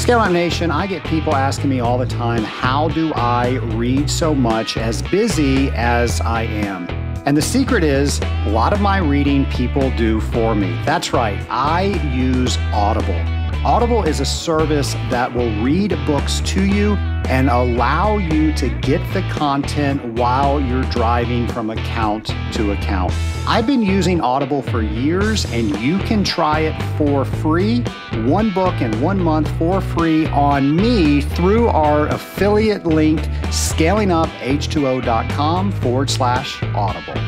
Scale Up Nation, I get people asking me all the time, how do I read so much as busy as I am? And the secret is, a lot of my reading people do for me. That's right, I use Audible. Audible is a service that will read books to you and allow you to get the content while you're driving from account to account. I've been using Audible for years, and you can try it for free, one book in 1 month for free on me through our affiliate link, scalinguph2o.com/audible.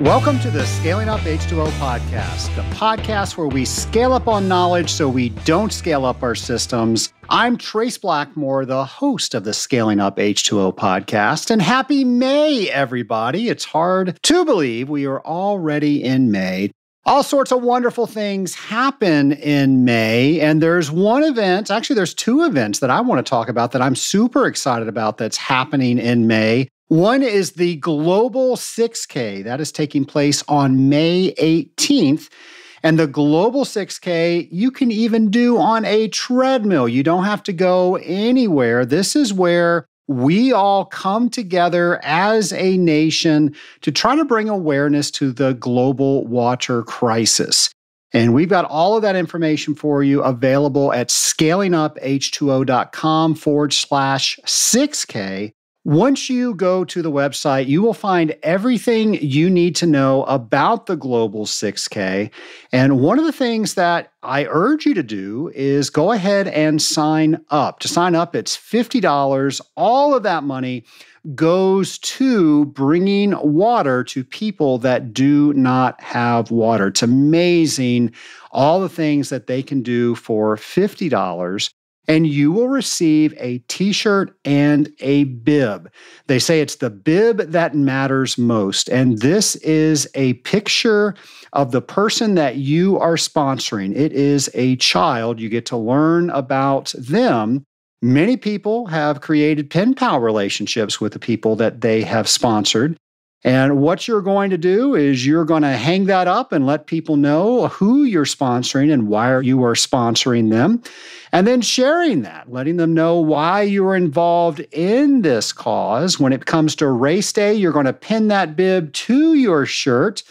Welcome to the Scaling Up H2O podcast, the podcast where we scale up on knowledge so we don't scale up our systems. I'm Trace Blackmore, the host of the Scaling Up H2O podcast, and happy May, everybody. It's hard to believe we are already in May. All sorts of wonderful things happen in May, and there's one event, actually there's two events that I want to talk about that I'm super excited about that's happening in May. One is the Global 6K. That is taking place on May 18th. And the Global 6K, you can even do on a treadmill. You don't have to go anywhere. This is where we all come together as a nation to try to bring awareness to the global water crisis. And we've got all of that information for you available at scalinguph2o.com/6K. Once you go to the website, you will find everything you need to know about the Global 6K. And one of the things that I urge you to do is go ahead and sign up. To sign up, it's $50. All of that money goes to bringing water to people that do not have water. It's amazing all the things that they can do for $50. And you will receive a t-shirt and a bib. They say it's the bib that matters most. And this is a picture of the person that you are sponsoring. It is a child. You get to learn about them. Many people have created pen pal relationships with the people that they have sponsored. And what you're going to do is you're going to hang that up and let people know who you're sponsoring and why you are sponsoring them. And then sharing that, letting them know why you're involved in this cause. When it comes to race day, you're going to pin that bib to your shirt.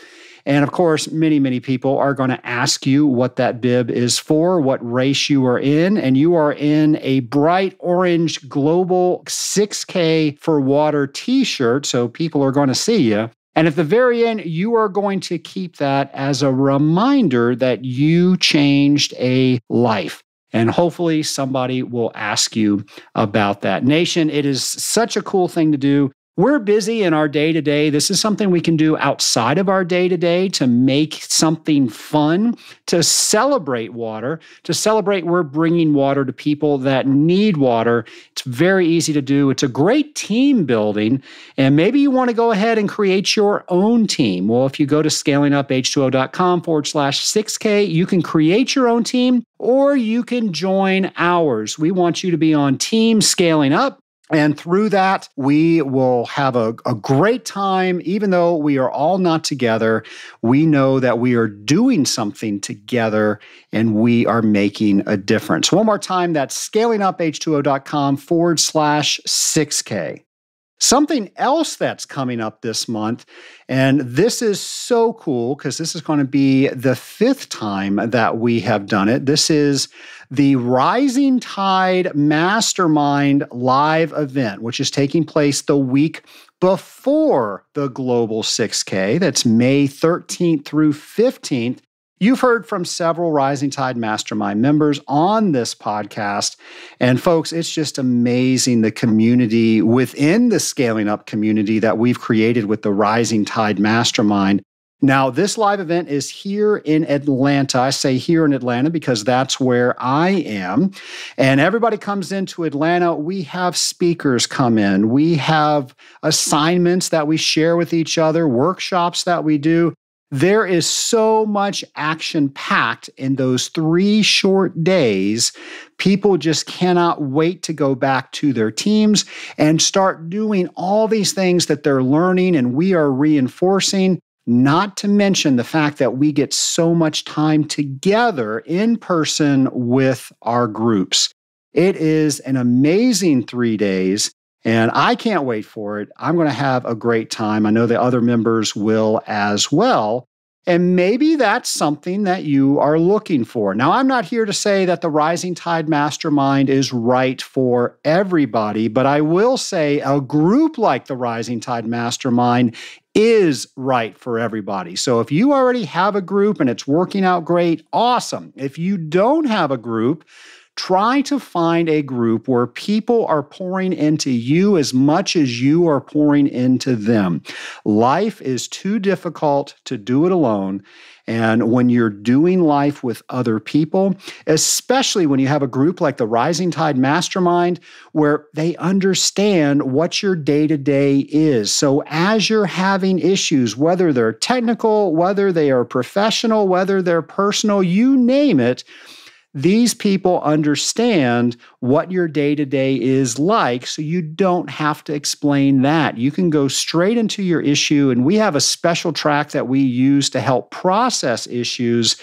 And of course, many people are going to ask you what that bib is for, what race you are in. And you are in a bright orange Global 6K for Water t-shirt, so people are going to see you. And at the very end, you are going to keep that as a reminder that you changed a life. And hopefully somebody will ask you about that. Nation, it is such a cool thing to do. We're busy in our day-to-day. This is something we can do outside of our day-to-day to make something fun, to celebrate water, to celebrate we're bringing water to people that need water. It's very easy to do. It's a great team building. And maybe you want to go ahead and create your own team. Well, if you go to scalinguph2o.com/6K, you can create your own team or you can join ours. We want you to be on Team Scaling Up. And through that, we will have a great time. Even though we are all not together, we know that we are doing something together and we are making a difference. One more time, that's scalinguph2o.com/6K. Something else that's coming up this month, and this is so cool because this is going to be the 5th time that we have done it. This is the Rising Tide Mastermind live event, which is taking place the week before the Global 6K. That's May 13th through 15th. You've heard from several Rising Tide Mastermind members on this podcast. And folks, it's just amazing the community within the Scaling Up community that we've created with the Rising Tide Mastermind. Now, this live event is here in Atlanta. I say here in Atlanta because that's where I am. And everybody comes into Atlanta. We have speakers come in. We have assignments that we share with each other, workshops that we do. There is so much action packed in those 3 short days. People just cannot wait to go back to their teams and start doing all these things that they're learning and we are reinforcing. not to mention the fact that we get so much time together in person with our groups. It is an amazing 3 days, and I can't wait for it. I'm going to have a great time. I know the other members will as well. And maybe that's something that you are looking for. Now, I'm not here to say that the Rising Tide Mastermind is right for everybody, but I will say a group like the Rising Tide Mastermind is right for everybody. So if you already have a group and it's working out great, awesome. If you don't have a group, try to find a group where people are pouring into you as much as you are pouring into them. Life is too difficult to do it alone. And when you're doing life with other people, especially when you have a group like the Rising Tide Mastermind, where they understand what your day-to-day is. So as you're having issues, whether they're technical, whether they are professional, whether they're personal, you name it, these people understand what your day-to-day is like, so you don't have to explain that. You can go straight into your issue, and we have a special track that we use to help process issues,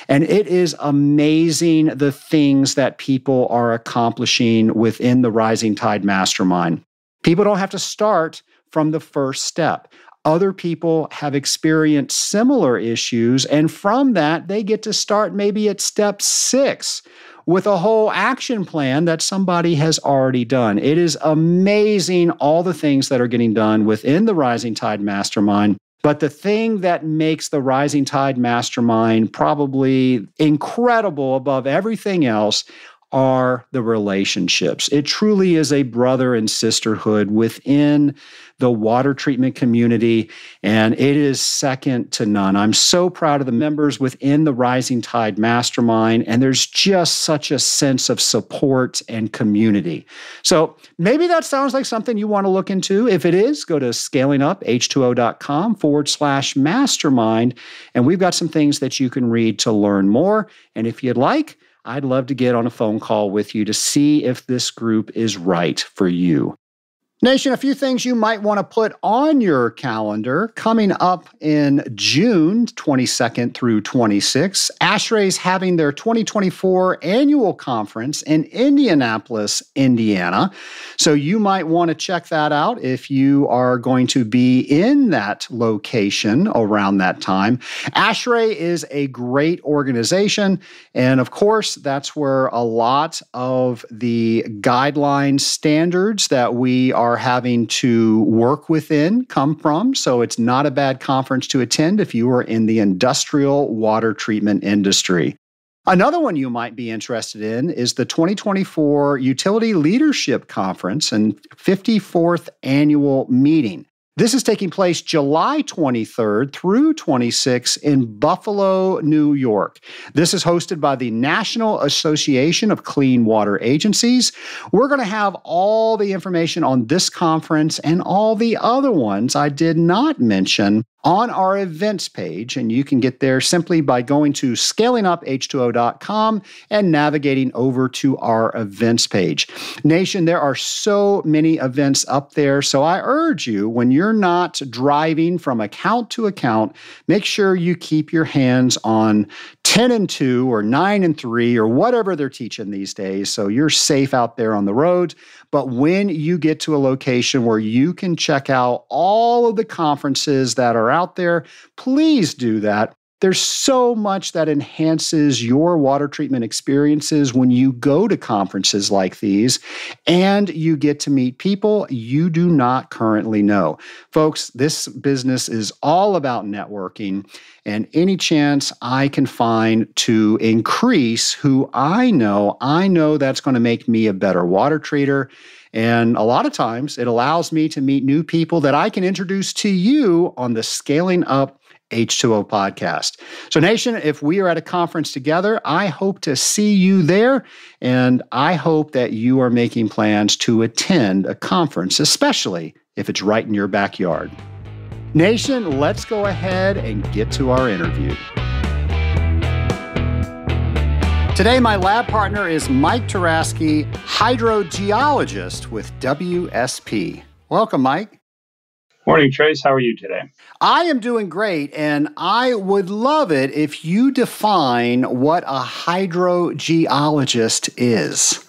and it is amazing the things that people are accomplishing within the Rising Tide Mastermind. People don't have to start from the first step. Other people have experienced similar issues, and from that, they get to start maybe at step 6 with a whole action plan that somebody has already done. It is amazing all the things that are getting done within the Rising Tide Mastermind. But the thing that makes the Rising Tide Mastermind probably incredible above everything else are the relationships. It truly is a brother and sisterhood within the water treatment community, and it is second to none. I'm so proud of the members within the Rising Tide Mastermind, and there's just such a sense of support and community. So maybe that sounds like something you want to look into. If it is, go to scalinguph2o.com/mastermind, and we've got some things that you can read to learn more. And if you'd like, I'd love to get on a phone call with you to see if this group is right for you. Nation, a few things you might want to put on your calendar. Coming up in June 22nd through 26th, ASHRAE's having their 2024 annual conference in Indianapolis, Indiana. So you might want to check that out if you are going to be in that location around that time. ASHRAE is a great organization, and of course, that's where a lot of the guideline standards that we are having to work within come from. So it's not a bad conference to attend if you are in the industrial water treatment industry. Another one you might be interested in is the 2024 Utility Leadership Conference and 54th annual meeting. This is taking place July 23rd through 26th in Buffalo, New York. This is hosted by the National Association of Clean Water Agencies. We're going to have all the information on this conference and all the other ones I did not mention on our events page, and you can get there simply by going to scalinguph2o.com and navigating over to our events page. Nation, there are so many events up there, so I urge you, when you're not driving from account to account, make sure you keep your hands on 10 and 2 or 9 and 3 or whatever they're teaching these days, so you're safe out there on the road. But when you get to a location where you can check out all of the conferences that are out there, please do that. There's so much that enhances your water treatment experiences when you go to conferences like these, and you get to meet people you do not currently know. Folks, this business is all about networking, and any chance I can find to increase who I know that's going to make me a better water treater. And a lot of times it allows me to meet new people that I can introduce to you on the Scaling Up H2O podcast. So Nation, if we are at a conference together, I hope to see you there. And I hope that you are making plans to attend a conference, especially if it's right in your backyard. Nation, let's go ahead and get to our interview. Today, my lab partner is Mike Taraszki, hydrogeologist with WSP. Welcome, Mike. Morning, Trace. How are you today? I am doing great, and I would love it if you define what a hydrogeologist is.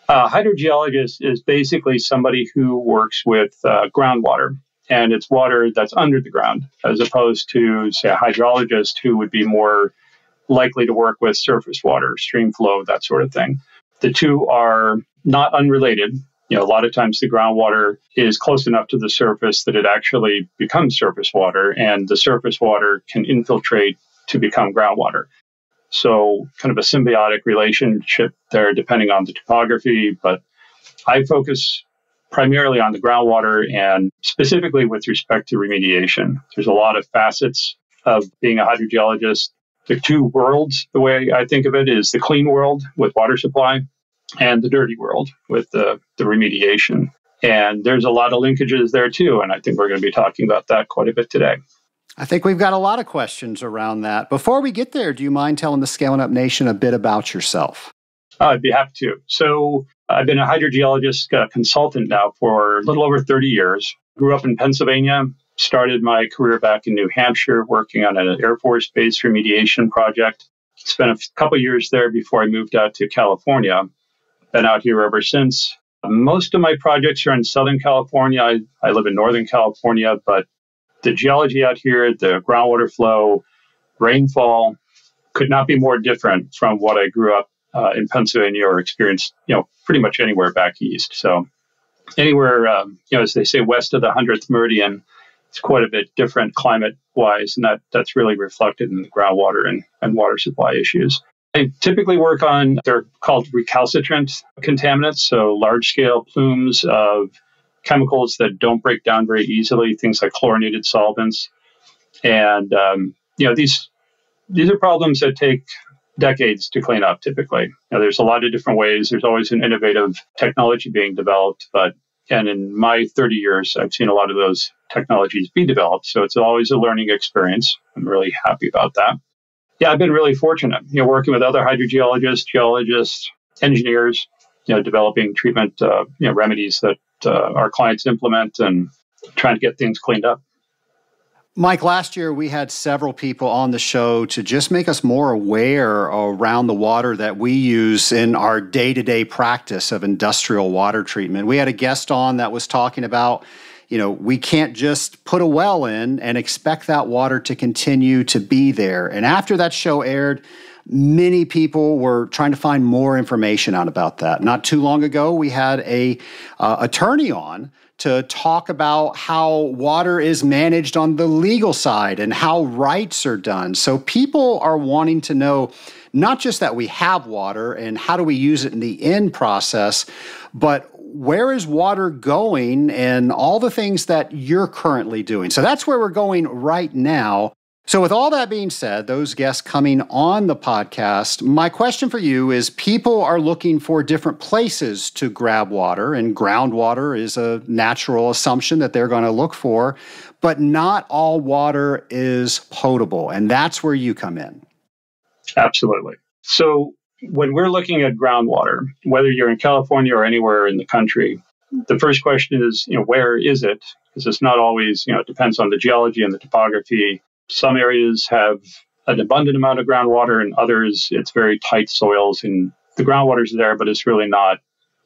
A hydrogeologist is basically somebody who works with groundwater, and it's water that's under the ground, as opposed to, say, a hydrologist who would be more likely to work with surface water, stream flow, that sort of thing. The two are not unrelated. A lot of times the groundwater is close enough to the surface that it actually becomes surface water, and the surface water can infiltrate to become groundwater. So kind of a symbiotic relationship there, depending on the topography. But I focus primarily on the groundwater and specifically with respect to remediation. There's a lot of facets of being a hydrogeologist. The two worlds, the way I think of it, is the clean world with water supply and the dirty world with the remediation. And there's a lot of linkages there too. And I think we're going to be talking about that quite a bit today. I think we've got a lot of questions around that. Before we get there, do you mind telling the Scaling Up Nation a bit about yourself? I'd be happy to. So I've been a hydrogeologist consultant now for a little over 30 years. Grew up in Pennsylvania, started my career back in New Hampshire working on an Air Force base remediation project. Spent a couple years there before I moved out to California. Been out here ever since. Most of my projects are in Southern California. I live in Northern California, but the geology out here, the groundwater flow, rainfall could not be more different from what I grew up in Pennsylvania or experienced, pretty much anywhere back east. So anywhere, as they say, west of the 100th meridian, it's quite a bit different climate-wise, and that's really reflected in the groundwater and water supply issues. I typically work on, they're called recalcitrant contaminants, so large-scale plumes of chemicals that don't break down very easily, things like chlorinated solvents. And, these are problems that take decades to clean up typically. There's a lot of different ways. There's always an innovative technology being developed, and in my 30 years, I've seen a lot of those technologies be developed. So it's always a learning experience. I'm really happy about that. Yeah, I've been really fortunate, working with other hydrogeologists, geologists, engineers, developing treatment, remedies that our clients implement and trying to get things cleaned up. Mike, last year we had several people on the show to just make us more aware around the water that we use in our day-to-day practice of industrial water treatment. We had a guest on that was talking about, we can't just put a well in and expect that water to continue to be there. And after that show aired, many people were trying to find more information out about that. Not too long ago, we had a attorney on to talk about how water is managed on the legal side and how rights are done. So people are wanting to know not just that we have water and how do we use it in the end process, but where is water going and all the things that you're currently doing. So that's where we're going right now. So with all that being said, those guests coming on the podcast, my question for you is people are looking for different places to grab water, and groundwater is a natural assumption that they're going to look for, but not all water is potable, and that's where you come in. Absolutely. So when we're looking at groundwater, whether you're in California or anywhere in the country, the first question is, where is it? Because it's not always, it depends on the geology and the topography. Some areas have an abundant amount of groundwater, and others, it's very tight soils, and the groundwater's there, but it's really not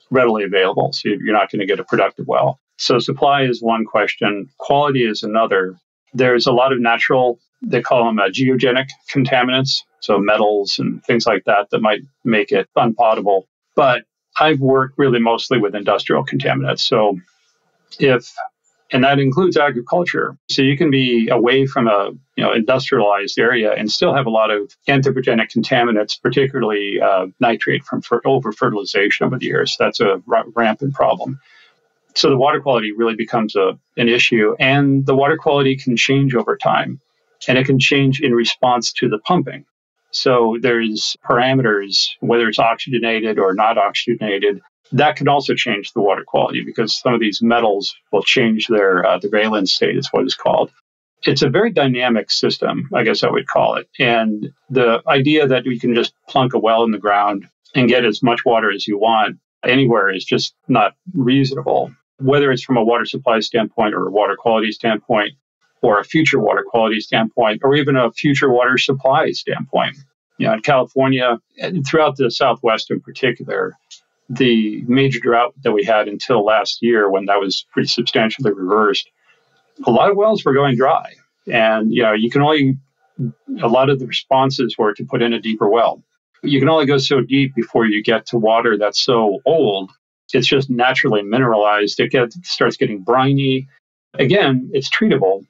readily available. So you're not going to get a productive well. So supply is one question. Quality is another. There's a lot of natural, they call them geogenic contaminants, so metals and things like that might make it unpotable. But I've worked really mostly with industrial contaminants. So and that includes agriculture. So you can be away from a industrialized area and still have a lot of anthropogenic contaminants, particularly nitrate from over-fertilization over the years. That's a rampant problem. So the water quality really becomes an issue, and the water quality can change over time, and it can change in response to the pumping. So there's parameters, whether it's oxygenated or not oxygenated, that can also change the water quality because some of these metals will change the valence state is what it's called. It's a very dynamic system, I guess I would call it. And the idea that we can just plunk a well in the ground and get as much water as you want anywhere is just not reasonable. whether it's from a water supply standpoint or a water quality standpoint, or a future water quality standpoint, or even a future water supply standpoint. In California, and throughout the Southwest in particular, the major drought that we had until last year, when that was pretty substantially reversed, a lot of wells were going dry. And, a lot of the responses were to put in a deeper well. You can only go so deep before you get to water that's so old, it's just naturally mineralized. It starts getting briny. Again, it's treatable,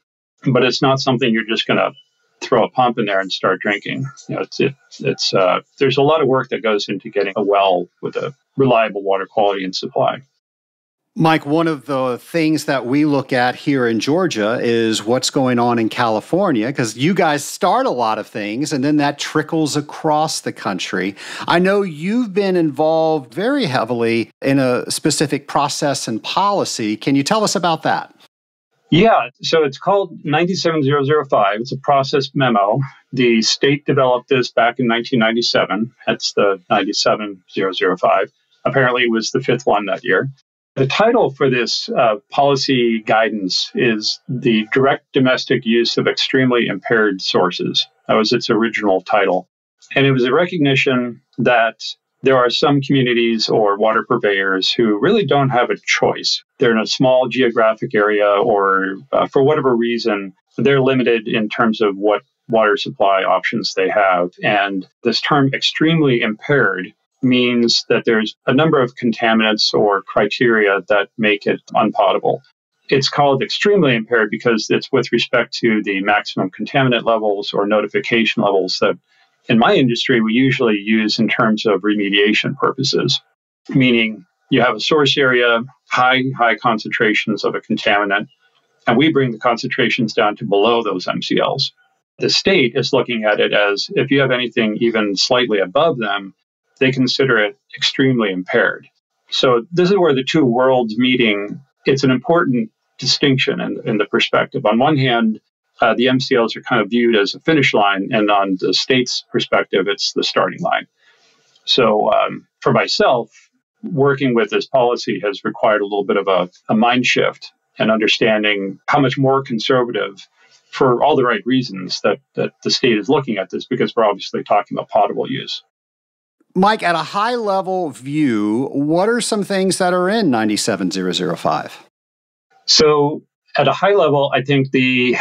but it's not something you're just going to throw a pump in there and start drinking. There's a lot of work that goes into getting a well with a reliable water quality and supply. Mike, one of the things that we look at here in Georgia is what's going on in California, because you guys start a lot of things and then that trickles across the country. I know you've been involved very heavily in a specific process and policy. Can you tell us about that? Yeah, so it's called 97005. It's a process memo. The state developed this back in 1997. That's the 97005. Apparently, it was the fifth one that year. The title for this policy guidance is the direct domestic use of extremely impaired sources. That was its original title. And it was a recognition that there are some communities or water purveyors who really don't have a choice. They're in a small geographic area, or for whatever reason, they're limited in terms of what water supply options they have. And this term extremely impaired means that there's a number of contaminants or criteria that make it unpotable. It's called extremely impaired because it's with respect to the maximum contaminant levels or notification levels that in my industry we usually use in terms of remediation purposes, meaning you have a source area, high concentrations of a contaminant, and we bring the concentrations down to below those MCLs. The state is looking at it as if you have anything even slightly above them, they consider it extremely impaired. So this is where the two worlds meeting. It's an important distinction in the perspective. On one hand, the MCLs are kind of viewed as a finish line, and on the state's perspective, it's the starting line. So for myself, working with this policy has required a little bit of a mind shift and understanding how much more conservative, for all the right reasons, that the state is looking at this, because we're obviously talking about potable use. Mike, at a high level view, what are some things that are in 97005? So at a high level, I think the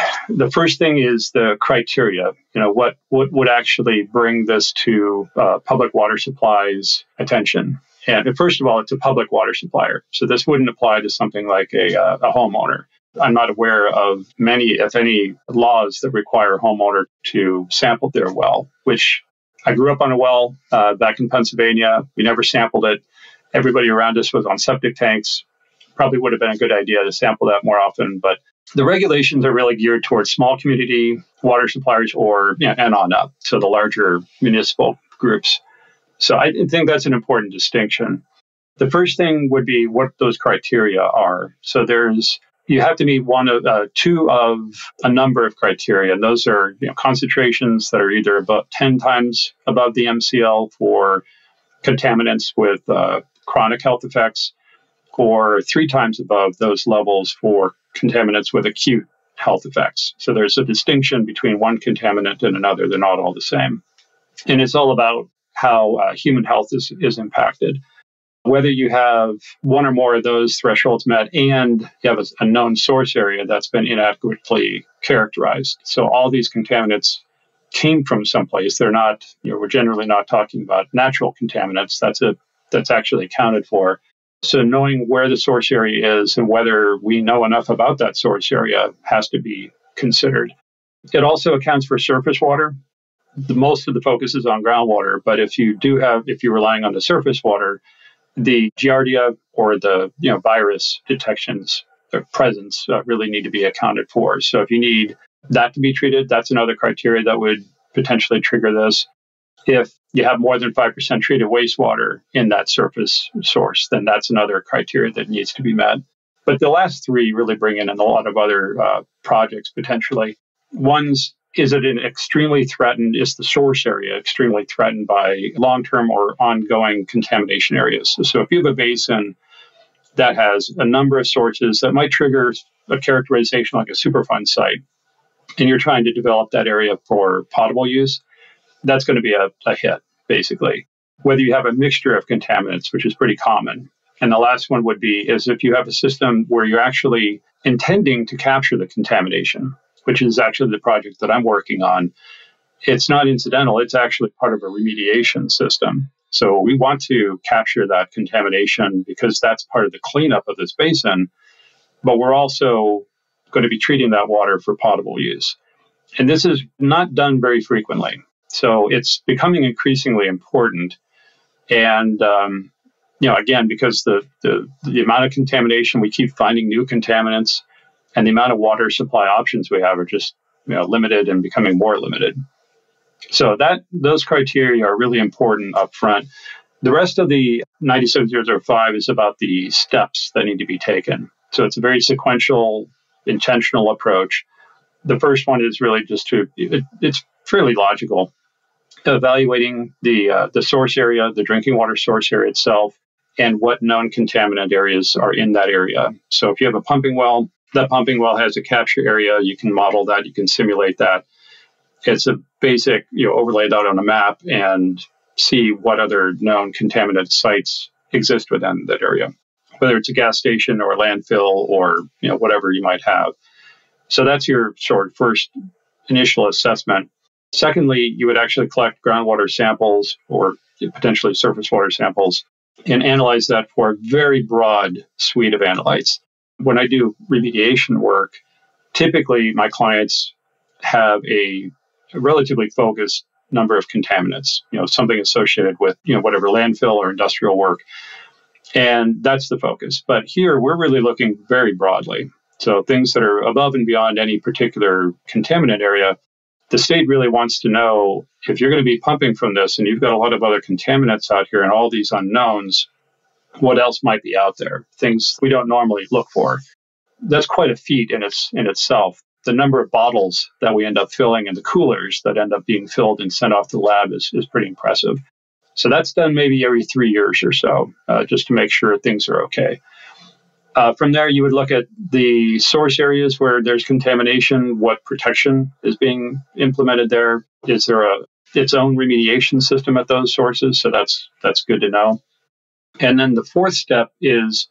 first thing is the criteria. What would actually bring this to public water supplies attention? And first of all, it's a public water supplier. So this wouldn't apply to something like a homeowner. I'm not aware of many, if any, laws that require a homeowner to sample their well, which I grew up on a well back in Pennsylvania. We never sampled it. Everybody around us was on septic tanks. Probably would have been a good idea to sample that more often. But the regulations are really geared towards small community water suppliers and on up, so the larger municipal groups. So I think that's an important distinction. The first thing would be what those criteria are. So you have to meet two of a number of criteria. And those are concentrations that are either about 10 times above the MCL for contaminants with chronic health effects, or 3 times above those levels for contaminants with acute health effects. So there's a distinction between one contaminant and another. They're not all the same. And it's all about how human health is impacted. Whether you have one or more of those thresholds met and you have a known source area that's been inadequately characterized. So all these contaminants came from someplace. They're not, we're generally not talking about natural contaminants. That's actually accounted for. So knowing where the source area is and whether we know enough about that source area has to be considered. It also accounts for surface water. Most of the focus is on groundwater, but if you're relying on the surface water, the Giardia or the virus detections, their presence really need to be accounted for. So if you need that to be treated, that's another criteria that would potentially trigger this. If you have more than 5% treated wastewater in that surface source, then that's another criteria that needs to be met. But the last three really bring in a lot of other projects potentially. Is the source area extremely threatened by long-term or ongoing contamination areas? So if you have a basin that has a number of sources that might trigger a characterization like a Superfund site, and you're trying to develop that area for potable use, that's going to be a hit, basically. Whether you have a mixture of contaminants, which is pretty common. And the last one would be is if you have a system where you're actually intending to capture the contamination, which is actually the project that I'm working on. It's not incidental, it's actually part of a remediation system. So we want to capture that contamination because that's part of the cleanup of this basin, but we're also going to be treating that water for potable use. And this is not done very frequently. So it's becoming increasingly important. And, again, because the amount of contamination, we keep finding new contaminants, and the amount of water supply options we have are just limited and becoming more limited. So those criteria are really important up front. The rest of the 97005 is about the steps that need to be taken. So it's a very sequential, intentional approach. The first one is really just it's fairly logical, evaluating the source area, the drinking water source area itself, and what known contaminant areas are in that area. So if you have a pumping well, that pumping well has a capture area. You can model that. You can simulate that. It's a basic, overlay that on a map and see what other known contaminant sites exist within that area, whether it's a gas station or a landfill or whatever you might have. So that's your sort of first initial assessment. Secondly, you would actually collect groundwater samples or potentially surface water samples and analyze that for a very broad suite of analytes. When I do remediation work, typically my clients have a relatively focused number of contaminants, something associated with, whatever landfill or industrial work. And that's the focus. But here we're really looking very broadly. So things that are above and beyond any particular contaminant area. The state really wants to know if you're going to be pumping from this and you've got a lot of other contaminants out here and all these unknowns, what else might be out there? Things we don't normally look for. That's quite a feat in itself. The number of bottles that we end up filling and the coolers that end up being filled and sent off to the lab is pretty impressive. So that's done maybe every 3 years or so, just to make sure things are okay. From there, you would look at the source areas where there's contamination, what protection is being implemented there. Is there its own remediation system at those sources? So that's good to know. And then the fourth step is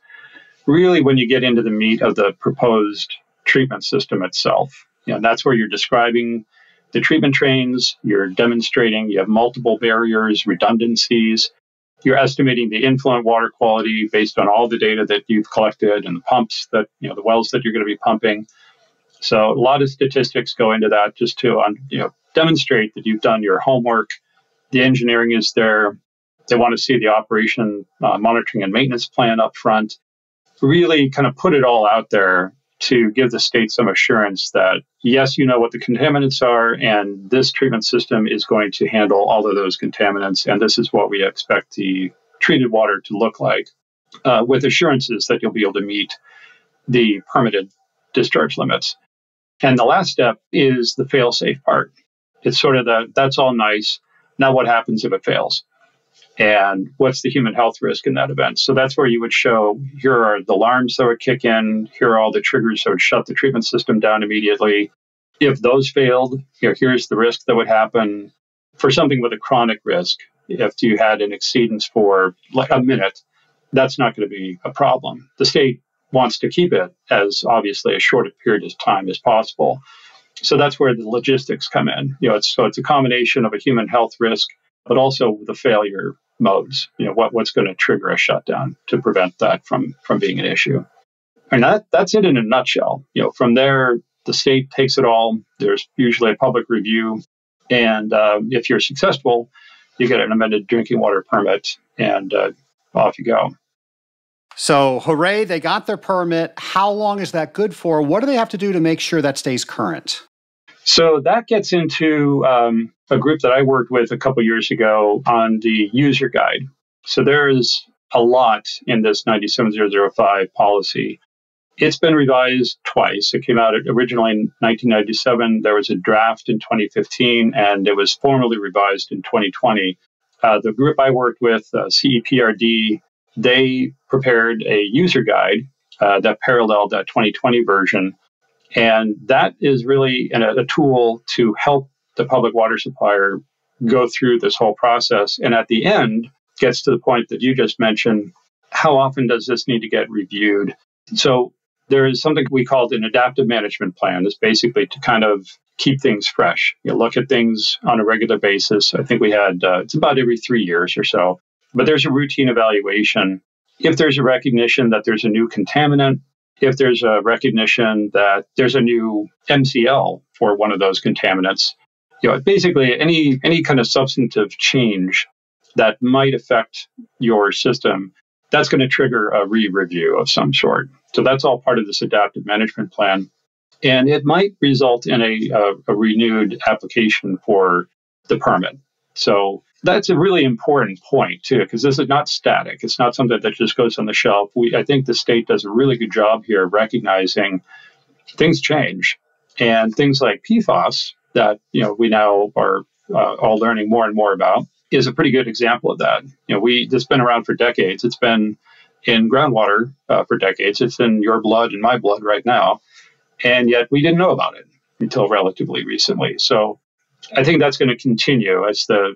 really when you get into the meat of the proposed treatment system itself. That's where you're describing the treatment trains, you're demonstrating you have multiple barriers, redundancies, you're estimating the influent water quality based on all the data that you've collected and the pumps that, the wells that you're going to be pumping. So a lot of statistics go into that just to, demonstrate that you've done your homework. The engineering is there. They want to see the operation monitoring and maintenance plan up front. Really kind of put it all out there to give the state some assurance that, yes, you know what the contaminants are, and this treatment system is going to handle all of those contaminants, and this is what we expect the treated water to look like, with assurances that you'll be able to meet the permitted discharge limits. And the last step is the fail-safe part. It's sort of that's all nice. Now what happens if it fails? And what's the human health risk in that event? So that's where you would show, here are the alarms that would kick in, here are all the triggers that would shut the treatment system down immediately. If those failed, here's the risk that would happen. For something with a chronic risk, if you had an exceedance for like a minute, that's not going to be a problem. The state wants to keep it as obviously a short a period of time as possible. So that's where the logistics come in. It's a combination of a human health risk, but also the failure modes. What's going to trigger a shutdown to prevent that from being an issue. And that's it in a nutshell. From there, the state takes it all. There's usually a public review, and if you're successful, you get an amended drinking water permit, and off you go. So, hooray, they got their permit. How long is that good for? What do they have to do to make sure that stays current? So that gets into a group that I worked with a couple years ago on the user guide. So there is a lot in this 97005 policy. It's been revised twice. It came out originally in 1997. There was a draft in 2015, and it was formally revised in 2020. The group I worked with, CEPRD, they prepared a user guide that paralleled that 2020 version. And that is really a tool to help the public water supplier go through this whole process. And at the end, gets to the point that you just mentioned, how often does this need to get reviewed? So there is something we called an adaptive management plan. It's basically to kind of keep things fresh. You look at things on a regular basis. I think we had, it's about every 3 years or so. But there's a routine evaluation. If there's a recognition that there's a new contaminant, if there's a recognition that there's a new MCL for one of those contaminants, basically any kind of substantive change that might affect your system, that's going to trigger a re-review of some sort. So that's all part of this adaptive management plan. And it might result in a renewed application for the permit. So that's a really important point, too, because this is not static. It's not something that just goes on the shelf. I think the state does a really good job here recognizing things change. And things like PFAS that we now are all learning more and more about is a pretty good example of that. It's been around for decades. It's been in groundwater for decades. It's in your blood and my blood right now. And yet we didn't know about it until relatively recently. So I think that's going to continue as the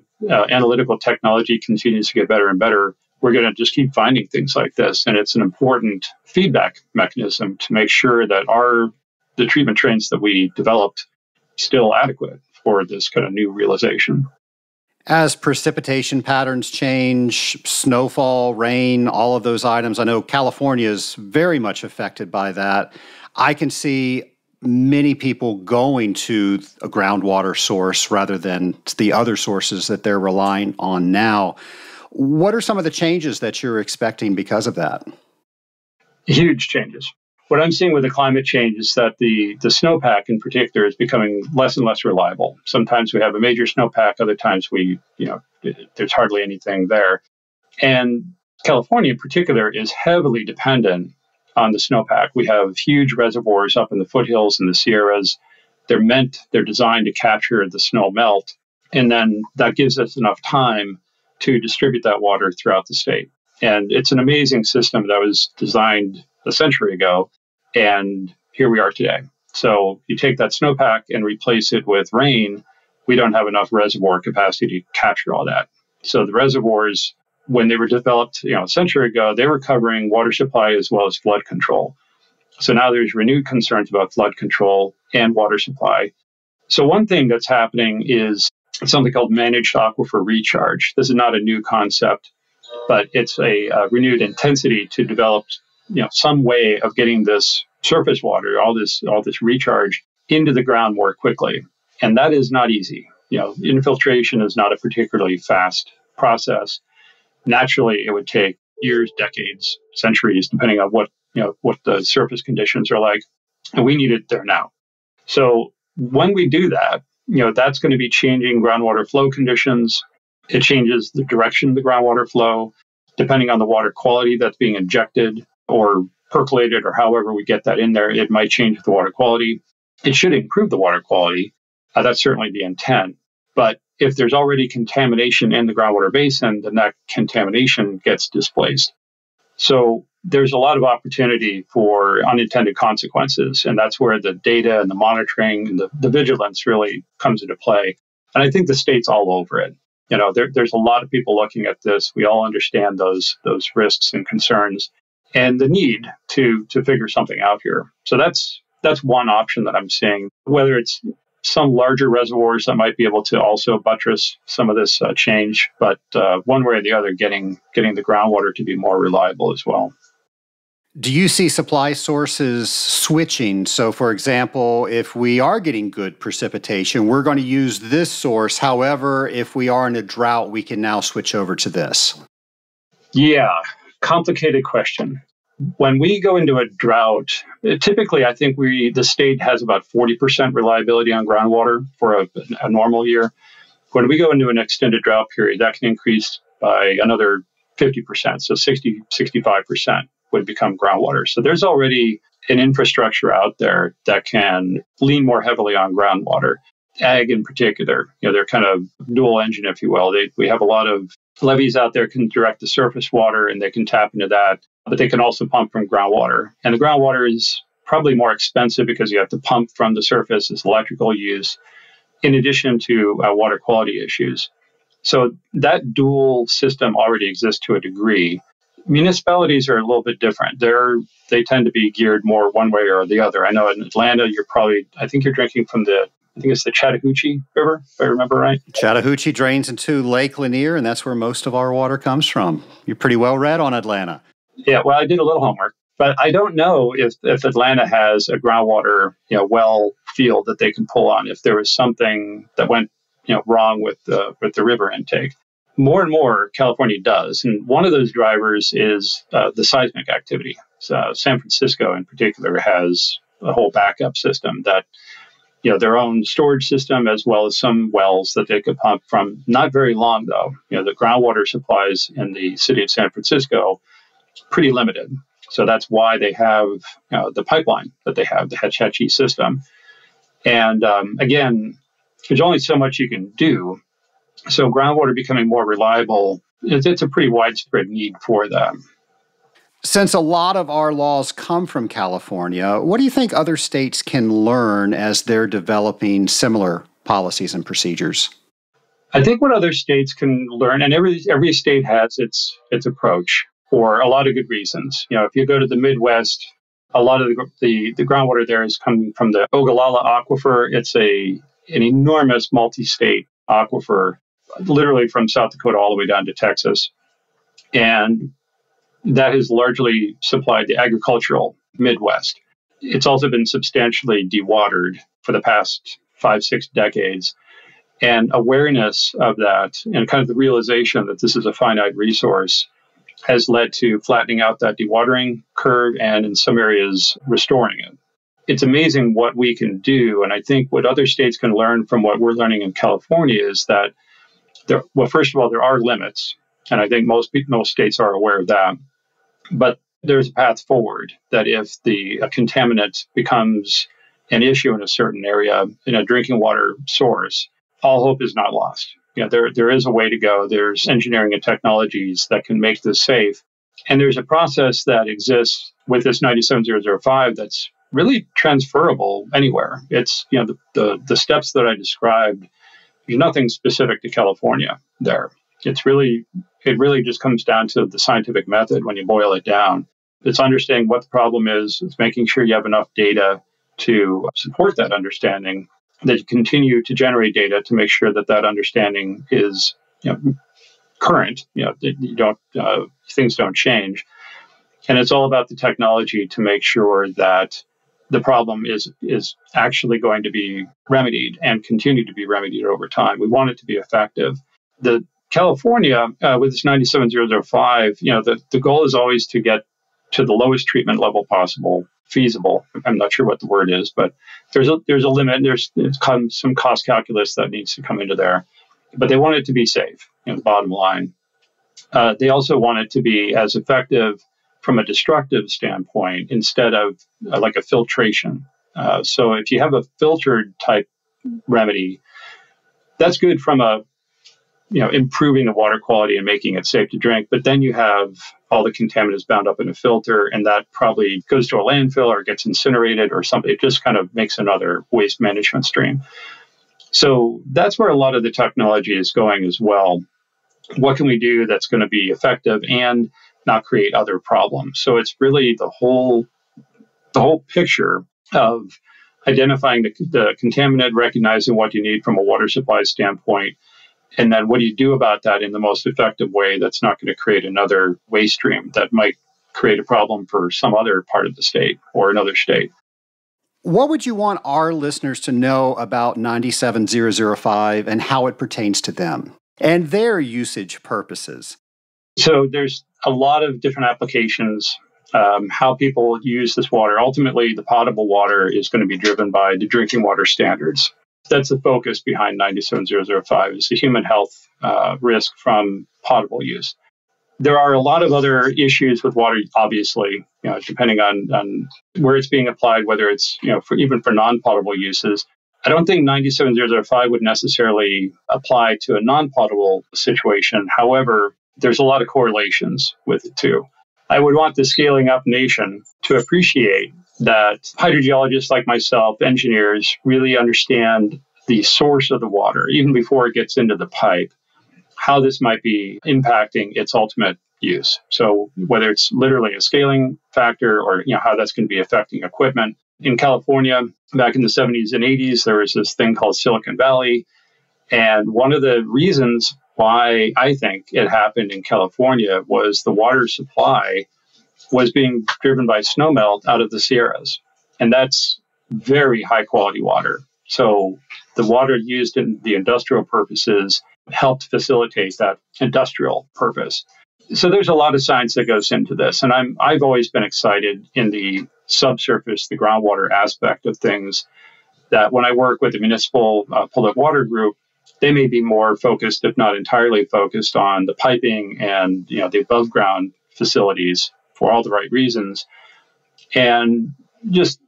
analytical technology continues to get better and better. We're going to just keep finding things like this. And it's an important feedback mechanism to make sure that the treatment trains that we developed still adequate for this kind of new realization. As precipitation patterns change, snowfall, rain, all of those items, I know California is very much affected by that. I can see many people going to a groundwater source rather than the other sources that they're relying on now. What are some of the changes that you're expecting because of that? Huge changes. What I'm seeing with the climate change is that the snowpack in particular is becoming less and less reliable. Sometimes we have a major snowpack, other times there's hardly anything there. And California in particular is heavily dependent on the snowpack. We have huge reservoirs up in the foothills and the Sierras. They're designed to capture the snow melt. And then that gives us enough time to distribute that water throughout the state. And it's an amazing system that was designed a century ago. And here we are today. So you take that snowpack and replace it with rain, we don't have enough reservoir capacity to capture all that. So the reservoirs, when they were developed, a century ago, they were covering water supply as well as flood control. So now there's renewed concerns about flood control and water supply. So one thing that's happening is something called managed aquifer recharge. This is not a new concept, but it's a renewed intensity to develop, some way of getting this surface water, all this recharge into the ground more quickly. And that is not easy. Infiltration is not a particularly fast process. Naturally, it would take years, decades, centuries, depending on what the surface conditions are like. And we need it there now. So when we do that, that's going to be changing groundwater flow conditions. It changes the direction of the groundwater flow, depending on the water quality that's being injected or percolated or however we get that in there. It might change the water quality. It should improve the water quality. That's certainly the intent. But if there's already contamination in the groundwater basin, then that contamination gets displaced. So there's a lot of opportunity for unintended consequences. And that's where the data and the monitoring and the vigilance really comes into play. And I think the state's all over it. There's a lot of people looking at this. We all understand those risks and concerns and the need to figure something out here. So that's one option that I'm seeing, whether it's some larger reservoirs that might be able to also buttress some of this change, but one way or the other, getting the groundwater to be more reliable as well. Do you see supply sources switching? So, for example, if we are getting good precipitation, we're going to use this source. However, if we are in a drought, we can now switch over to this. Yeah, complicated question. When we go into a drought, typically I think the state has about 40% reliability on groundwater for a normal year. When we go into an extended drought period, that can increase by another 50%, so 65% would become groundwater. So there's already an infrastructure out there that can lean more heavily on groundwater. ag in particular. They're kind of dual engine, if you will. We have a lot of levees out there can direct the surface water and they can tap into that, but they can also pump from groundwater. And the groundwater is probably more expensive because you have to pump from the surface as electrical use, in addition to water quality issues. So that dual system already exists to a degree. Municipalities are a little bit different. They tend to be geared more one way or the other. I know in Atlanta, I think you're drinking from I think it's the Chattahoochee River, if I remember right. Chattahoochee drains into Lake Lanier, and that's where most of our water comes from. You're pretty well read on Atlanta. Yeah, well, I did a little homework, but I don't know if Atlanta has a groundwater well field that they can pull on if there was something that went wrong with the river intake. More and more, California does, and one of those drivers is the seismic activity. So San Francisco, in particular, has a whole backup system that their own storage system, as well as some wells that they could pump from. Not very long, though. The groundwater supplies in the city of San Francisco pretty limited. So that's why they have the pipeline that they have, the Hetch Hetchy system. And again, there's only so much you can do. So groundwater becoming more reliable, it's a pretty widespread need for that. Since a lot of our laws come from California, what do you think other states can learn as they're developing similar policies and procedures? I think what other states can learn, and every state has its approach for a lot of good reasons. If you go to the Midwest, a lot of the groundwater there is coming from the Ogallala Aquifer. It's an enormous multi-state aquifer, literally from South Dakota all the way down to Texas. And that has largely supplied the agricultural Midwest. It's also been substantially dewatered for the past 5-6 decades. And awareness of that and kind of the realization that this is a finite resource has led to flattening out that dewatering curve and in some areas restoring it. It's amazing what we can do. And I think what other states can learn from what we're learning in California is that, first of all, there are limits. And I think most states are aware of that. But there's a path forward that if a contaminant becomes an issue in a certain area, in a drinking water source, all hope is not lost. There is a way to go. There's engineering and technologies that can make this safe. And there's a process that exists with this 97005 that's really transferable anywhere. It's, the steps that I described, there's nothing specific to California there. It really just comes down to the scientific method when you boil it down. It's understanding what the problem is. It's making sure you have enough data to support that understanding, that you continue to generate data to make sure that understanding is current. Things don't change. And it's all about the technology to make sure that the problem is actually going to be remedied and continue to be remedied over time. We want it to be effective. The California, with this 97005, the goal is always to get to the lowest treatment level possible, feasible. I'm not sure what the word is, but there's a limit. There's some cost calculus that needs to come into there. But they want it to be safe, the bottom line. They also want it to be as effective from a destructive standpoint instead of like a filtration. So if you have a filtered type remedy, that's good from improving the water quality and making it safe to drink. But then you have all the contaminants bound up in a filter, and that probably goes to a landfill or gets incinerated or something. It just kind of makes another waste management stream. So that's where a lot of the technology is going as well. What can we do that's going to be effective and not create other problems? So it's really the whole picture of identifying the contaminant, recognizing what you need from a water supply standpoint, and then what do you do about that in the most effective way that's not going to create another waste stream that might create a problem for some other part of the state or another state. What would you want our listeners to know about 97005 and how it pertains to them and their usage purposes? So there's a lot of different applications, how people use this water. Ultimately, the potable water is going to be driven by the drinking water standards. That's the focus behind 97005 is the human health risk from potable use. There are a lot of other issues with water, obviously, depending on where it's being applied, whether it's, even for non-potable uses. I don't think 97005 would necessarily apply to a non-potable situation. However, there's a lot of correlations with it too. I would want the scaling up nation to appreciate that hydrogeologists like myself, engineers, really understand the source of the water, even before it gets into the pipe, how this might be impacting its ultimate use. So whether it's literally a scaling factor or how that's going to be affecting equipment. In California, back in the 70s and 80s, there was this thing called Silicon Valley. And one of the reasons why I think it happened in California was the water supply was being driven by snowmelt out of the Sierras. And that's very high quality water. So the water used in the industrial purposes helped facilitate that industrial purpose. So there's a lot of science that goes into this. And I've always been excited in the subsurface, the groundwater aspect of things, that when I work with the municipal public water group, they may be more focused, if not entirely focused, on the piping and the above ground facilities for all the right reasons. And just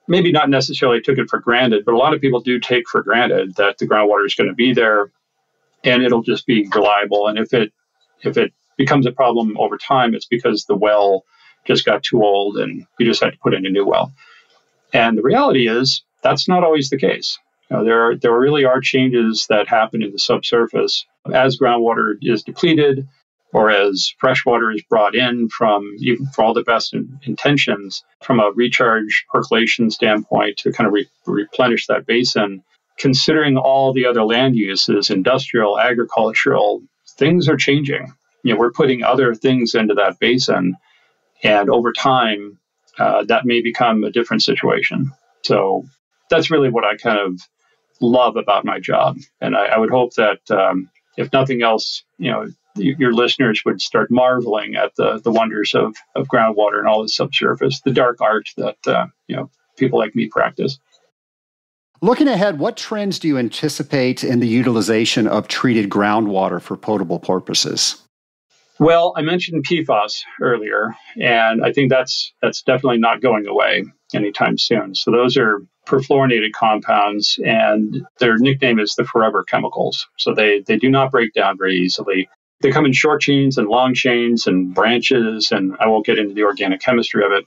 maybe not necessarily took it for granted, but a lot of people do take for granted that the groundwater is going to be there and it'll just be reliable. And if it becomes a problem over time, it's because the well just got too old and you just had to put in a new well. And the reality is that's not always the case. There really are changes that happen in the subsurface as groundwater is depleted or as fresh water is brought in from, even for all the best intentions, from a recharge percolation standpoint to kind of replenish that basin. Considering all the other land uses, industrial, agricultural, things are changing. We're putting other things into that basin, and over time, that may become a different situation. So that's really what I kind of love about my job. And I would hope that if nothing else, your listeners would start marveling at the wonders of groundwater and all the subsurface, the dark art that people like me practice. Looking ahead, what trends do you anticipate in the utilization of treated groundwater for potable purposes? Well, I mentioned PFAS earlier, and I think that's definitely not going away anytime soon. So those are perfluorinated compounds, and their nickname is the forever chemicals. So they do not break down very easily. They come in short chains and long chains and branches, and I won't get into the organic chemistry of it.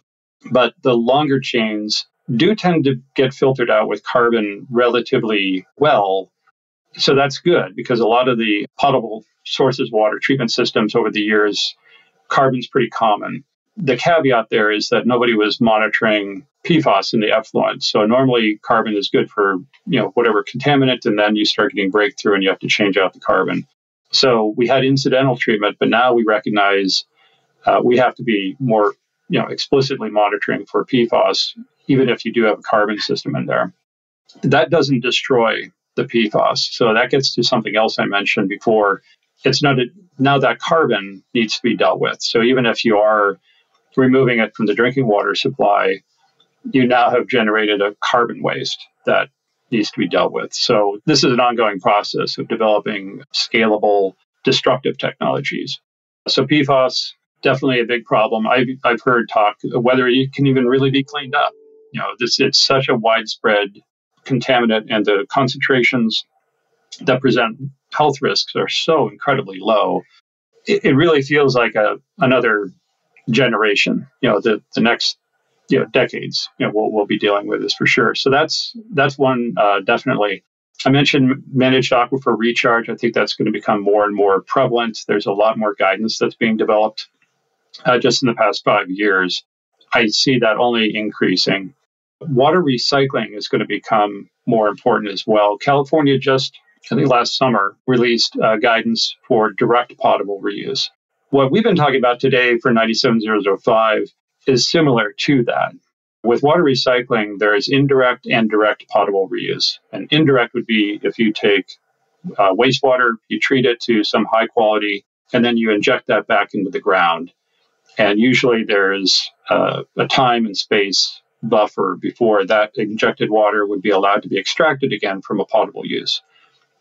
But the longer chains do tend to get filtered out with carbon relatively well. So that's good because a lot of the potable sources water treatment systems over the years, carbon's pretty common. The caveat there is that nobody was monitoring PFAS in the effluent. So normally carbon is good for, whatever contaminant, and then you start getting breakthrough and you have to change out the carbon. So we had incidental treatment, but now we recognize we have to be more, explicitly monitoring for PFAS, even if you do have a carbon system in there. That doesn't destroy the PFAS. So that gets to something else I mentioned before. It's not now that carbon needs to be dealt with. So even if you are removing it from the drinking water supply, you now have generated a carbon waste that needs to be dealt with. So this is an ongoing process of developing scalable, destructive technologies. So PFAS, definitely a big problem. I've heard talk whether it can even really be cleaned up. It's such a widespread contaminant, and the concentrations that present health risks are so incredibly low. It really feels like another generation. The next decades. We'll be dealing with this for sure. So that's one definitely. I mentioned managed aquifer recharge. I think that's going to become more and more prevalent. There's a lot more guidance that's being developed just in the past 5 years. I see that only increasing. Water recycling is going to become more important as well. California just, I think last summer, released guidance for direct potable reuse. What we've been talking about today for 97005 is similar to that. With water recycling, there is indirect and direct potable reuse. And indirect would be if you take wastewater, you treat it to some high quality, and then you inject that back into the ground. And usually there's a time and space buffer before that injected water would be allowed to be extracted again from a potable use.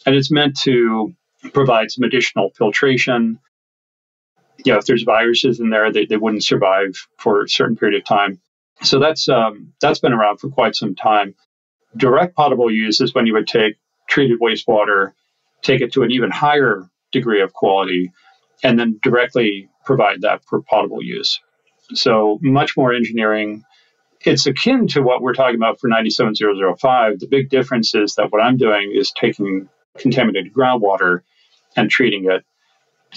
And it's meant to provide some additional filtration. If there's viruses in there, they wouldn't survive for a certain period of time. So that's been around for quite some time. Direct potable use is when you would take treated wastewater, take it to an even higher degree of quality, and then directly provide that for potable use. So much more engineering. It's akin to what we're talking about for 97005. The big difference is that what I'm doing is taking contaminated groundwater and treating it.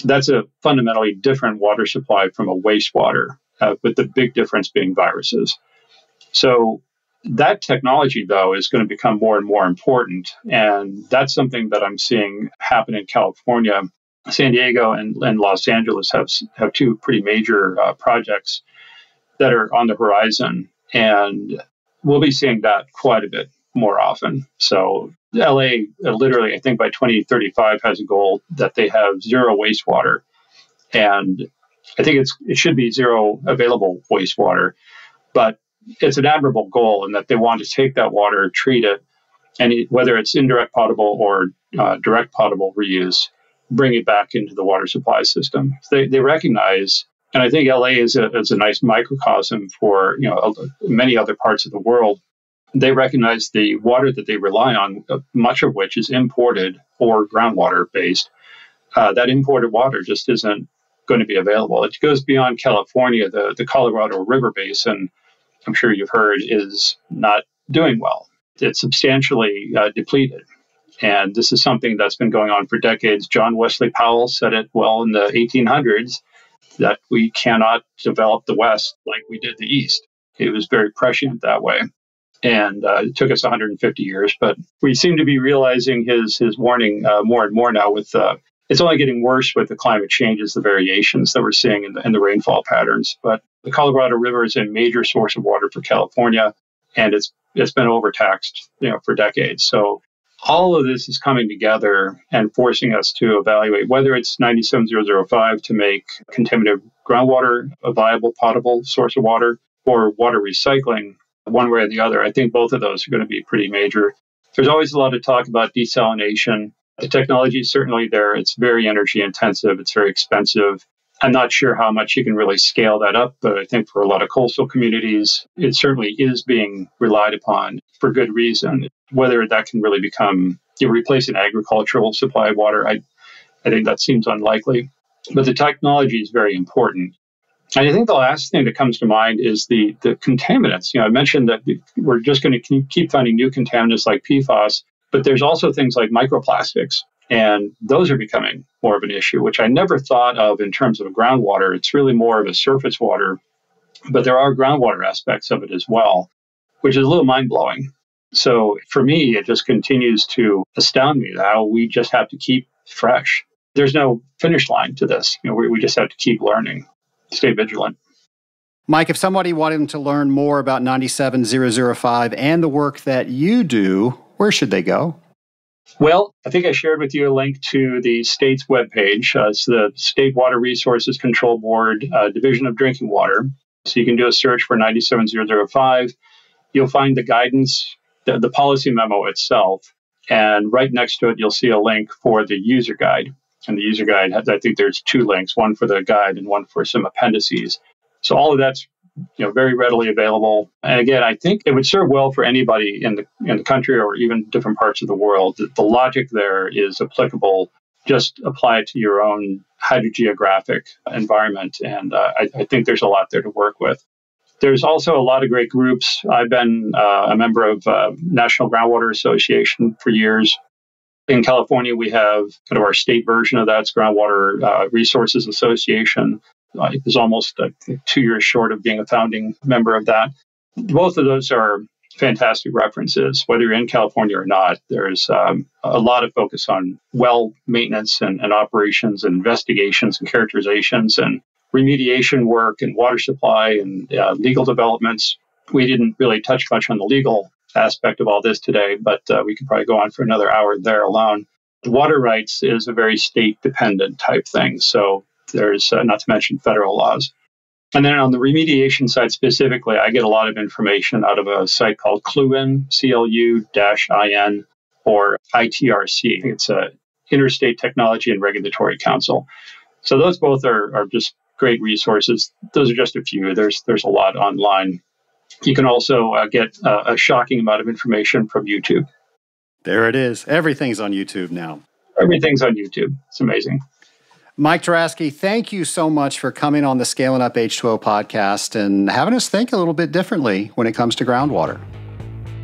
That's a fundamentally different water supply from a wastewater, with the big difference being viruses. So that technology, though, is going to become more and more important. And that's something that I'm seeing happen in California. San Diego and Los Angeles have two pretty major projects that are on the horizon. And we'll be seeing that quite a bit more often. So LA literally, I think by 2035 has a goal that they have zero wastewater. And I think it should be zero available wastewater. But it's an admirable goal in that they want to take that water, treat it, and whether it's indirect potable or direct potable reuse, bring it back into the water supply system. They recognize, and I think LA is a nice microcosm for many other parts of the world. They recognize the water that they rely on, much of which is imported or groundwater based. That imported water just isn't going to be available. It goes beyond California. The Colorado River Basin, I'm sure you've heard, is not doing well. It's substantially depleted. And this is something that's been going on for decades. John Wesley Powell said it well in the 1800s, that we cannot develop the West like we did the East. It was very prescient that way. And it took us 150 years, but we seem to be realizing his warning more and more now. With it's only getting worse with the climate changes, the variations that we're seeing in the rainfall patterns. But the Colorado River is a major source of water for California, and it's been overtaxed, for decades. So all of this is coming together and forcing us to evaluate whether it's 97005 to make contaminated groundwater a viable potable source of water, or water recycling, one way or the other. I think both of those are going to be pretty major. There's always a lot of talk about desalination. The technology is certainly there. It's very energy intensive. It's very expensive. I'm not sure how much you can really scale that up, but I think for a lot of coastal communities, it certainly is being relied upon for good reason. Whether that can really become, replace an agricultural supply of water, I think that seems unlikely. But the technology is very important. And I think the last thing that comes to mind is the contaminants. I mentioned that we're just going to keep finding new contaminants like PFAS, but there's also things like microplastics. And those are becoming more of an issue, which I never thought of in terms of groundwater. It's really more of a surface water, but there are groundwater aspects of it as well, which is a little mind-blowing. So for me, it just continues to astound me how we just have to keep fresh. There's no finish line to this. We just have to keep learning, stay vigilant. Mike, if somebody wanted to learn more about 97005 and the work that you do, where should they go? Well, I think I shared with you a link to the state's webpage. It's the State Water Resources Control Board, Division of Drinking Water. So you can do a search for 97005. You'll find the guidance, the policy memo itself, and right next to it, you'll see a link for the user guide. And the user guide has, I think there's two links, one for the guide and one for some appendices. So all of that's very readily available. And again, I think it would serve well for anybody in the country or even different parts of the world. The logic there is applicable. Just apply it to your own hydrogeographic environment. And I think there's a lot there to work with. There's also a lot of great groups. I've been a member of National Groundwater Association for years. In California, we have kind of our state version of that. It's Groundwater Resources Association. It was almost 2 years short of being a founding member of that. Both of those are fantastic references, whether you're in California or not. There's a lot of focus on well maintenance and operations and investigations and characterizations and remediation work and water supply and legal developments. We didn't really touch much on the legal aspect of all this today, but we could probably go on for another hour there alone. The water rights is a very state-dependent type thing. So there's not to mention federal laws. And then on the remediation side specifically, I get a lot of information out of a site called CLUIN, CLU-IN, or ITRC. It's a Interstate Technology and Regulatory Council. So those both are just great resources. Those are just a few. There's a lot online. You can also get a shocking amount of information from YouTube. There it is. Everything's on YouTube now. Everything's on YouTube. It's amazing. Mike Taraszki, thank you so much for coming on the Scaling Up H2O podcast and having us think a little bit differently when it comes to groundwater.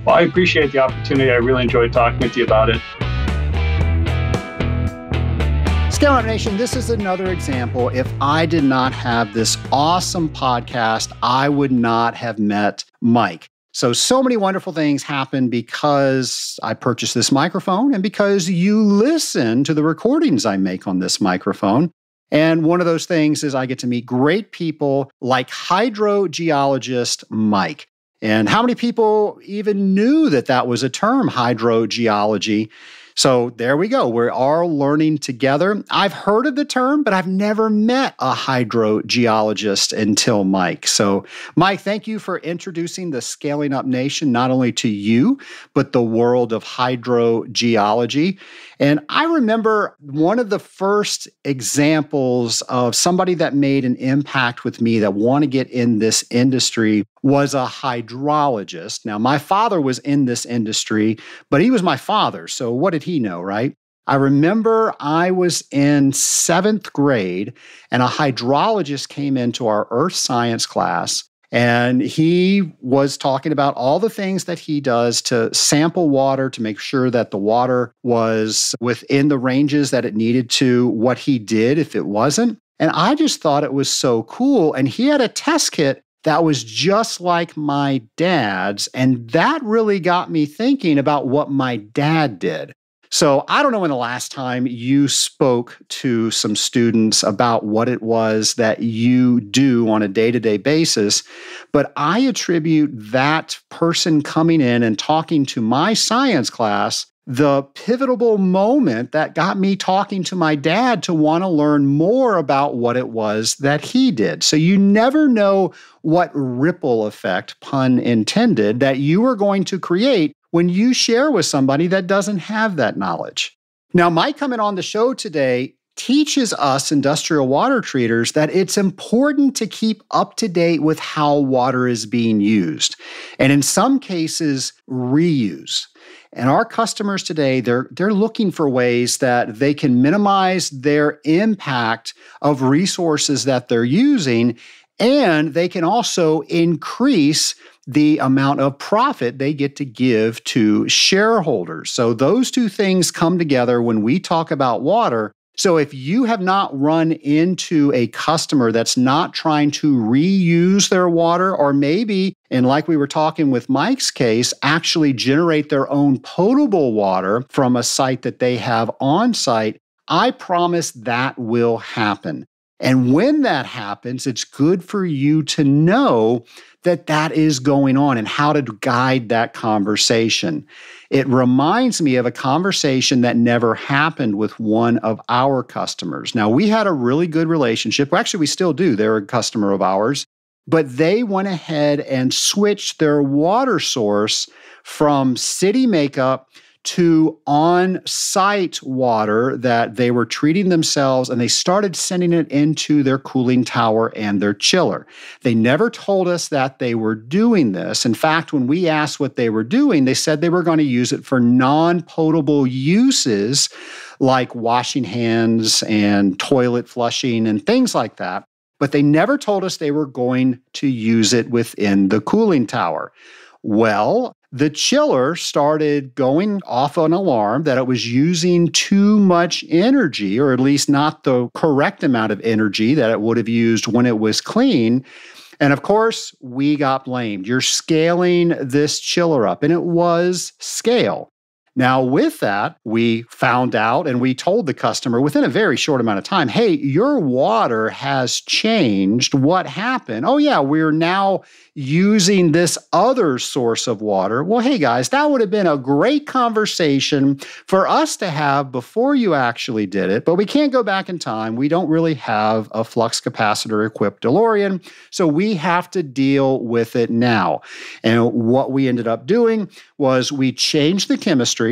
Well, I appreciate the opportunity. I really enjoyed talking with you about it. Scaling Up Nation, this is another example. If I did not have this awesome podcast, I would not have met Mike. So many wonderful things happen because I purchased this microphone and because you listen to the recordings I make on this microphone. And one of those things is I get to meet great people like hydrogeologist Mike. And how many people even knew that that was a term, hydrogeology? So there we go. We're all learning together. I've heard of the term, but I've never met a hydrogeologist until Mike. So Mike, thank you for introducing the Scaling Up Nation, not only to you, but the world of hydrogeology. And I remember one of the first examples of somebody that made an impact with me that want to get in this industry was a hydrologist. Now, my father was in this industry, but he was my father. So what did he know, right? I remember I was in 7th grade and a hydrologist came into our earth science class. And he was talking about all the things that he does to sample water to make sure that the water was within the ranges that it needed to, what he did if it wasn't. And I just thought it was so cool. And he had a test kit that was just like my dad's. And that really got me thinking about what my dad did. So I don't know when the last time you spoke to some students about what it was that you do on a day-to-day basis, but I attribute that person coming in and talking to my science class the pivotal moment that got me talking to my dad to want to learn more about what it was that he did. So you never know what ripple effect, pun intended, that you are going to create when you share with somebody that doesn't have that knowledge. Now, Mike coming on the show today teaches us industrial water treaters that it's important to keep up to date with how water is being used, and in some cases, reuse. And our customers today, they're looking for ways that they can minimize their impact of resources that they're using, and they can also increase the amount of profit they get to give to shareholders. So those two things come together when we talk about water. So if you have not run into a customer that's not trying to reuse their water, or maybe, and like we were talking with Mike's case, actually generate their own potable water from a site that they have on site, I promise that will happen. And when that happens, it's good for you to know that that is going on and how to guide that conversation. It reminds me of a conversation that never happened with one of our customers. Now, we had a really good relationship. Well, actually, we still do. They're a customer of ours. But they went ahead and switched their water source from city makeup to on-site water that they were treating themselves, and they started sending it into their cooling tower and their chiller. They never told us that they were doing this. In fact, when we asked what they were doing, they said they were going to use it for non-potable uses like washing hands and toilet flushing and things like that. But they never told us they were going to use it within the cooling tower. Well, the chiller started going off an alarm that it was using too much energy, or at least not the correct amount of energy that it would have used when it was clean. And of course, we got blamed. You're scaling this chiller up, and it was scale. Now, with that, we found out and we told the customer within a very short amount of time, hey, your water has changed. What happened? Oh, yeah, we're now using this other source of water. Well, hey, guys, that would have been a great conversation for us to have before you actually did it, but we can't go back in time. We don't really have a flux capacitor equipped DeLorean, so we have to deal with it now. And what we ended up doing was we changed the chemistry.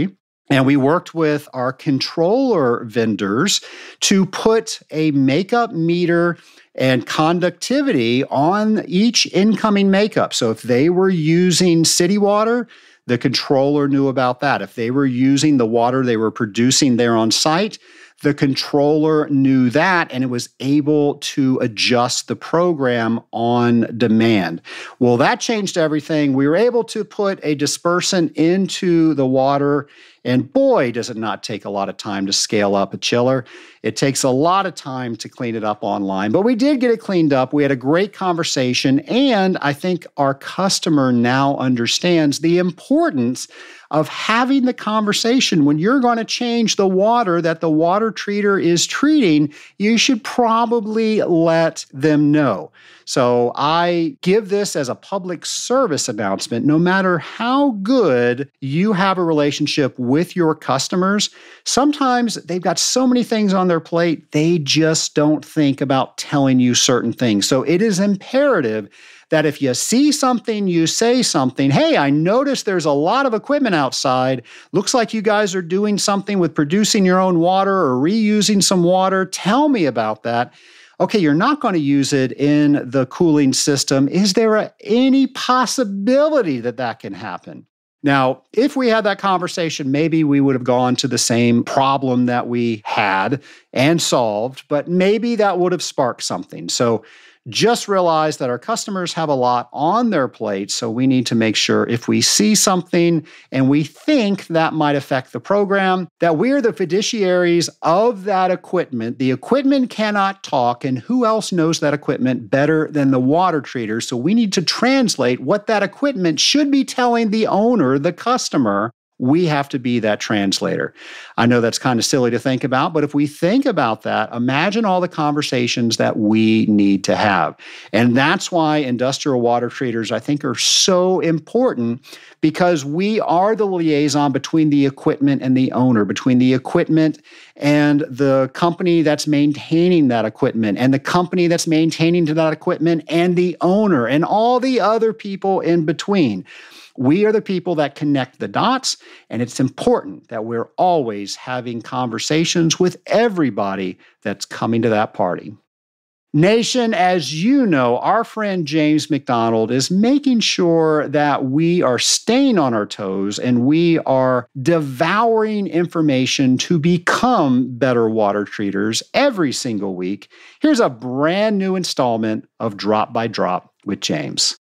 And we worked with our controller vendors to put a makeup meter and conductivity on each incoming makeup. So if they were using city water, the controller knew about that. If they were using the water they were producing there on site, the controller knew that, and it was able to adjust the program on demand. Well, that changed everything. We were able to put a dispersant into the water, and boy, does it not take a lot of time to scale up a chiller. It takes a lot of time to clean it up online, but we did get it cleaned up. We had a great conversation, and I think our customer now understands the importance of having the conversation. When you're going to change the water that the water treater is treating, you should probably let them know. So I give this as a public service announcement. No matter how good you have a relationship with your customers, sometimes they've got so many things on their plate, they just don't think about telling you certain things. So it is imperative that if you see something, you say something. Hey, I noticed there's a lot of equipment outside. Looks like you guys are doing something with producing your own water or reusing some water. Tell me about that. Okay, you're not going to use it in the cooling system. Is there any possibility that that can happen? Now, if we had that conversation, maybe we would have gone to the same problem that we had and solved, but maybe that would have sparked something. So just realize that our customers have a lot on their plate, so we need to make sure if we see something and we think that might affect the program, that we're the fiduciaries of that equipment. The equipment cannot talk, and who else knows that equipment better than the water treater? So we need to translate what that equipment should be telling the owner, the customer. We have to be that translator. I know that's kind of silly to think about, but if we think about that, imagine all the conversations that we need to have. And that's why industrial water treaters, I think, are so important, because we are the liaison between the equipment and the owner, between the equipment and the company that's maintaining that equipment, and the company that's maintaining that equipment and the owner and all the other people in between. We are the people that connect the dots, and it's important that we're always having conversations with everybody that's coming to that party. Nation, as you know, our friend James McDonald is making sure that we are staying on our toes and we are devouring information to become better water treaters every single week. Here's a brand new installment of Drop by Drop with James.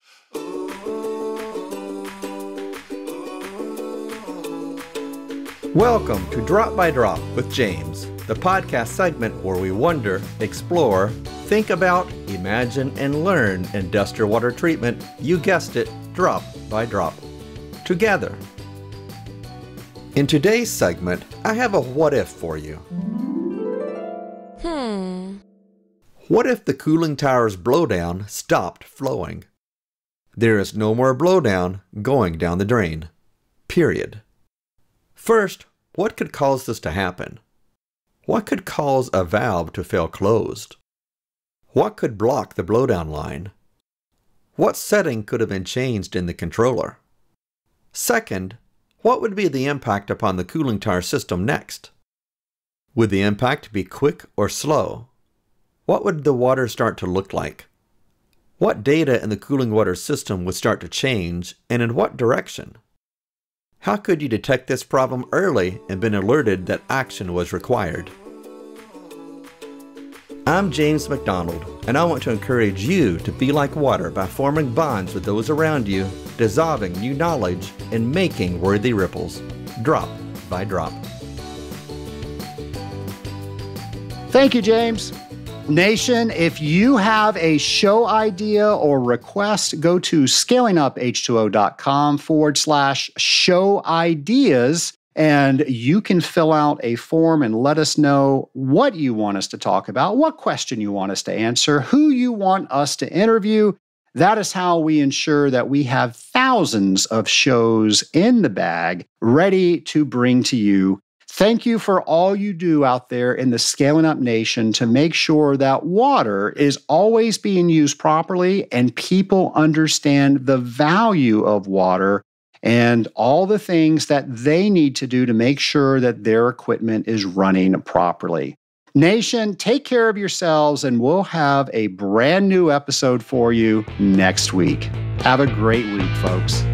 Welcome to Drop by Drop with James, the podcast segment where we wonder, explore, think about, imagine, and learn industrial water treatment, you guessed it, drop by drop, together. In today's segment, I have a what if for you. What if the cooling tower's blowdown stopped flowing? There is no more blowdown going down the drain. Period. First, what could cause this to happen? What could cause a valve to fail closed? What could block the blowdown line? What setting could have been changed in the controller? Second, what would be the impact upon the cooling tower system next? Would the impact be quick or slow? What would the water start to look like? What data in the cooling water system would start to change, and in what direction? How could you detect this problem early and been alerted that action was required? I'm James McDonald, and I want to encourage you to be like water by forming bonds with those around you, dissolving new knowledge, and making worthy ripples, drop by drop. Thank you, James. Nation, if you have a show idea or request, go to scalinguph2o.com/show ideas, and you can fill out a form and let us know what you want us to talk about, what question you want us to answer, who you want us to interview. That is how we ensure that we have thousands of shows in the bag ready to bring to you. Thank you for all you do out there in the Scaling Up Nation to make sure that water is always being used properly and people understand the value of water and all the things that they need to do to make sure that their equipment is running properly. Nation, take care of yourselves, and we'll have a brand new episode for you next week. Have a great week, folks.